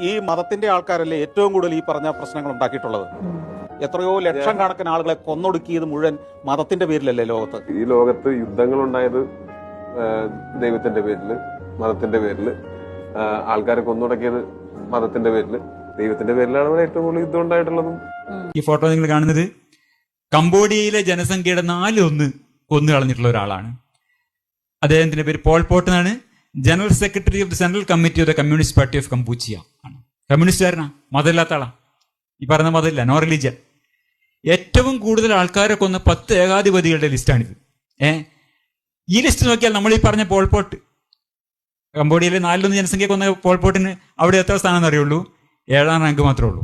ഈ മതത്തിന്റെ ആൾക്കാരല്ലേ ഏറ്റവും കൂടുതൽ ഈ പറഞ്ഞ പ്രശ്നങ്ങൾ ഉണ്ടാക്കിയിട്ടുള്ളത്. എത്രയോ ലക്ഷം കണക്കിന് ആളുകളെ കൊന്നൊടുക്കിയത് മുഴുവൻ മതത്തിന്റെ പേരിലല്ലേ ലോകത്ത്. ഈ ലോകത്ത് യുദ്ധങ്ങൾ ഉണ്ടായത് ദൈവത്തിന്റെ പേരില്, മതത്തിന്റെ പേരില്. ആൾക്കാരെ കൊന്നൊടുക്കിയത് മതത്തിന്റെ പേരില്, ദൈവത്തിന്റെ പേരിലാണ് ഇവിടെ ഏറ്റവും കൂടുതൽ യുദ്ധം ഉണ്ടായിട്ടുള്ളതും. ഈ ഫോട്ടോ നിങ്ങൾ കാണുന്നത് കംബോഡിയയിലെ ജനസംഖ്യയുടെ 4/1 കൊന്നു കളഞ്ഞിട്ടുള്ള ഒരാളാണ്. അദ്ദേഹത്തിന്റെ പേര് പോൾ പോട്ട് എന്നാണ്. General secretary of the central committee of the communist party of Kampuchea ആണ്. കമ്മ്യൂണിസ്റ്റുകാരനാ, മതമില്ലാത്ത ആളാ. ഈ പറയുന്ന മതമില്ല, നോ റിലീജിയൻ. ഏറ്റവും കൂടുതൽ ആൾക്കാരെ കൊന്ന 10 ഏകാധിപതികളുടെ ലിസ്റ്റാണിത്. ഈ ലിസ്റ്റ് നോക്കിയാൽ നമ്മൾ ഈ പറഞ്ഞ പോൾപോട്ട്, കംബോഡിയയിലെ 4/1 ജനസംഖ്യ കൊന്ന പോൾപോട്ടിന് അവിടെ എത്ര സ്ഥാനം അറിയുള്ളൂ? 7ാം റാങ്ക് മാത്രമേ ഉള്ളൂ.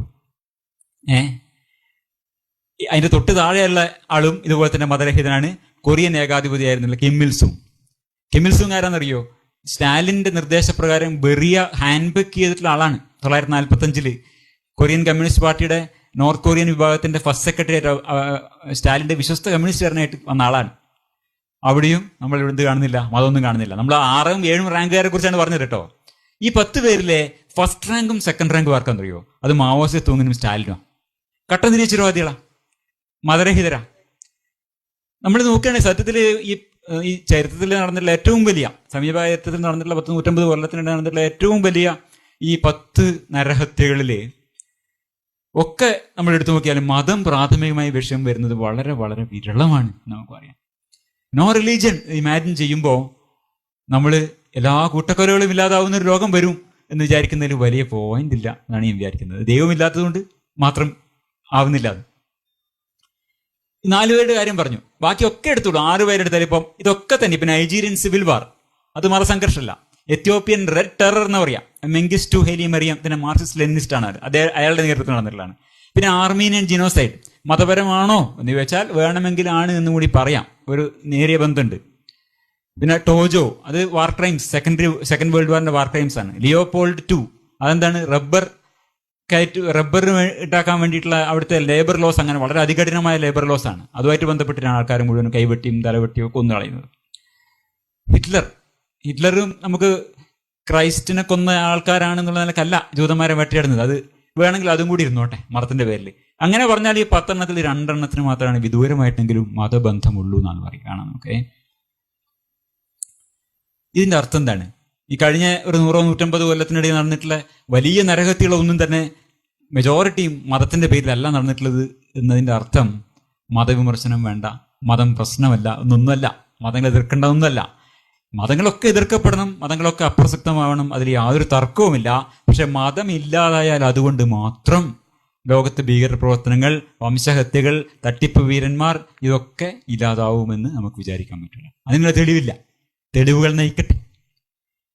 അതിന്റെ തൊട്ട് താഴെയുള്ള ആളും ഇതുപോലെ തന്നെ മതരഹിതനാണ്. കൊറിയൻ ഏകാധിപതിയായിരുന്നില്ല കിം ഇൽ സൂങ് ആരാന്നറിയോ? സ്റ്റാലിന്റെ നിർദ്ദേശപ്രകാരം ബെറിയ ഹാൻഡ്ബക്ക് ചെയ്തിട്ടുള്ള ആളാണ്. 1945 കൊറിയൻ കമ്മ്യൂണിസ്റ്റ് പാർട്ടിയുടെ നോർത്ത് കൊറിയൻ വിഭാഗത്തിന്റെ ഫസ്റ്റ് സെക്രട്ടറി സ്റ്റാലിന്റെ വിശ്വസ്ത കമ്മ്യൂണിസ്റ്റുകാരനായിട്ട് വന്ന ആളാണ്. അവിടെയും നമ്മൾ ഇവിടെ കാണുന്നില്ല, മതമൊന്നും കാണുന്നില്ല. നമ്മൾ 6ഉം 7ഉം റാങ്കുകാരെ കുറിച്ചാണ് പറഞ്ഞത് കേട്ടോ. ഈ 10 പേരിലെ ഫസ്റ്റ് റാങ്കും സെക്കൻഡ് റാങ്കും ആർക്കാന്നറിയോ? അത് മാവോസെ തൂങ്ങിനും സ്റ്റാലിനും. കട്ടം തിരിച്ചുവാദികളാ, മതരഹിതരാ. നമ്മൾ നോക്കുകയാണെങ്കിൽ സത്യത്തിൽ ഈ ചരിത്രത്തിൽ നടന്നിട്ടുള്ള ഏറ്റവും വലിയ, സമീപ ചരിത്രത്തിൽ നടന്നിട്ടുള്ള 150 കൊല്ലത്തിനിടെ നടന്നിട്ടുള്ള ഏറ്റവും വലിയ ഈ 10 നരഹത്യകളില് ഒക്കെ നമ്മൾ എടുത്തു നോക്കിയാലും മതം പ്രാഥമികമായ വിഷയം വരുന്നത് വളരെ വളരെ വിരളമാണ് നമുക്ക് പറയാം. നോ റിലീജിയൻ ഇമാജിൻ ചെയ്യുമ്പോൾ നമ്മൾ എല്ലാ കൂട്ടക്കൊലകളും ഇല്ലാതാവുന്ന ഒരു ലോകം വരും എന്ന് വിചാരിക്കുന്നതിൽ വലിയ പോയിന്റ് ഇല്ല എന്നാണ് ഞാൻ വിചാരിക്കുന്നത്. ദൈവമില്ലാത്തത് കൊണ്ട് മാത്രം ആവുന്നില്ല അത്. 4 പേരുടെ കാര്യം പറഞ്ഞു, ബാക്കിയൊക്കെ എടുത്തോളൂ. 6 പേരെടുത്താൽ ഇപ്പം ഇതൊക്കെ തന്നെ. ഇപ്പം നൈജീരിയൻ സിവിൽ വാർ, അത് മതസംഘർഷമല്ല. എത്യോപ്യൻ റെഡ് ടെറർ എന്ന് പറയാം. മെങ്കിസ്റ്റു ഹെലി മറിയം പിന്നെ മാർക്സിസ്റ്റ് ലെനിനിസ്റ്റ് ആണ്. അയാളുടെ നേതൃത്വത്തിൽ നടന്നിട്ടുള്ളതാണ്. പിന്നെ ആർമീനിയൻ ജിനോസൈഡ് മതപരമാണോ എന്ന് ചോദിച്ചാൽ വേണമെങ്കിൽ ആണ് എന്ന് കൂടി പറയാം, ഒരു നേരിയ ബന്ധമുണ്ട്. പിന്നെ ടോജോ, അത് വാർ ക്രൈംസ്, സെക്കൻഡ് വേൾഡ് വാറിന്റെ വാർ ക്രൈംസ് ആണ്. ലിയോപോൾഡ് 2 അതെന്താണ്? റബ്ബർ ഉണ്ടാക്കാൻ വേണ്ടിയിട്ടുള്ള അവിടുത്തെ ലേബർ ലോസ്, അങ്ങനെ വളരെ അതികഠിനമായ ലേബർ ലോസ് ആണ്. അതുമായിട്ട് ബന്ധപ്പെട്ടിട്ടാണ് ആൾക്കാർ മുഴുവൻ കൈവെട്ടിയും തലവെട്ടിയും ഒക്കെ കൊന്നു കളയുന്നത്. ഹിറ്റ്ലറും നമുക്ക് ക്രൈസ്റ്റിനെ കൊന്ന ആൾക്കാരാണെന്നുള്ള നിലക്കല്ല ജൂതന്മാരെ വേട്ടയാടുന്നത്. അത് വേണമെങ്കിൽ അതും കൂടി ഇരുന്നോട്ടെ മതത്തിന്റെ പേരിൽ. അങ്ങനെ പറഞ്ഞാൽ ഈ 10 എണ്ണത്തിൽ 2 എണ്ണത്തിന് മാത്രമാണ് വിദൂരമായിട്ടെങ്കിലും മതബന്ധമുള്ളൂ എന്നാണ് പറയുകയാണ് നമുക്ക്. ഇതിന്റെ അർത്ഥം എന്താണ്? ഈ കഴിഞ്ഞ ഒരു 100-150 കൊല്ലത്തിനിടയിൽ നടന്നിട്ടുള്ള വലിയ നരഹത്യകളൊന്നും തന്നെ മെജോറിറ്റിയും മതത്തിന്റെ പേരിലല്ല നടന്നിട്ടുള്ളത് എന്നതിന്റെ അർത്ഥം മതവിമർശനം വേണ്ട, മതം പ്രശ്നമല്ല എന്നൊന്നുമല്ല, മതങ്ങൾ എതിർക്കേണ്ടതൊന്നുമല്ല. മതങ്ങളൊക്കെ എതിർക്കപ്പെടണം, മതങ്ങളൊക്കെ അപ്രസക്തമാവണം, അതിൽ യാതൊരു തർക്കവുമില്ല. പക്ഷെ മതം ഇല്ലാതായാൽ അതുകൊണ്ട് മാത്രം ലോകത്ത് ഭീകരപ്രവർത്തനങ്ങൾ, വംശഹത്യകൾ, തട്ടിപ്പ് വീരന്മാർ ഇതൊക്കെ ഇല്ലാതാവുമെന്ന് നമുക്ക് വിചാരിക്കാൻ പറ്റില്ല. അതിനുള്ള തെളിവില്ല. തെളിവുകൾ നയിക്കട്ടെ.